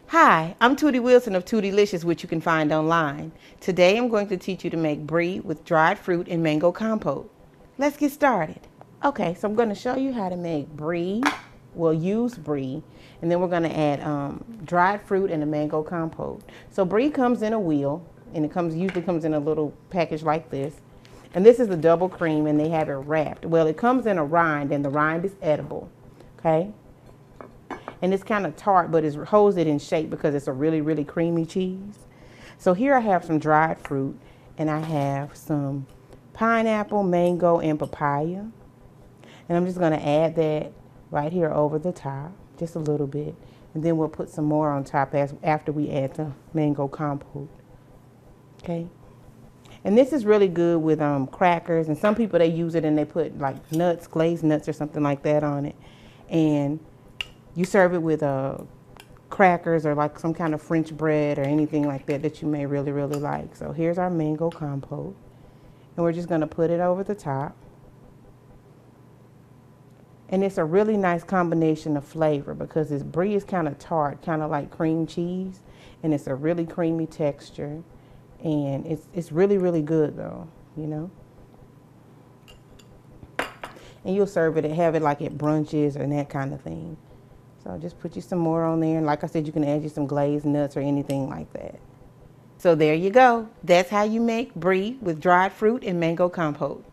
Hi, I'm Tootie Wilson of Tootylicious, which you can find online. Today I'm going to teach you to make brie with dried fruit and mango compote. Let's get started. Okay, so I'm going to show you how to make brie. We'll use brie, and then we're going to add dried fruit and a mango compote. So brie comes in a wheel, and it usually comes in a little package like this. And this is the double cream, and they have it wrapped. Well, it comes in a rind, and the rind is edible. Okay. And it's kind of tart, but it holds it in shape because it's a really, really creamy cheese. So here I have some dried fruit, and I have some pineapple, mango, and papaya. And I'm just going to add that right here over the top, just a little bit. And then we'll put some more on top after we add the mango compote. Okay. And this is really good with crackers. And some people, they use it and they put like nuts, glazed nuts or something like that on it. And you serve it with crackers or like some kind of French bread or anything like that that you may really, really like. So here's our mango compote. And we're just going to put it over the top. And it's a really nice combination of flavor because this brie is kind of tart, kind of like cream cheese. And it's a really creamy texture. And it's really, really good though, you know. And you'll serve it and have it like at brunches and that kind of thing. So just put you some more on there. And like I said, you can add you some glazed nuts or anything like that. So there you go. That's how you make brie with dried fruit and mango compote.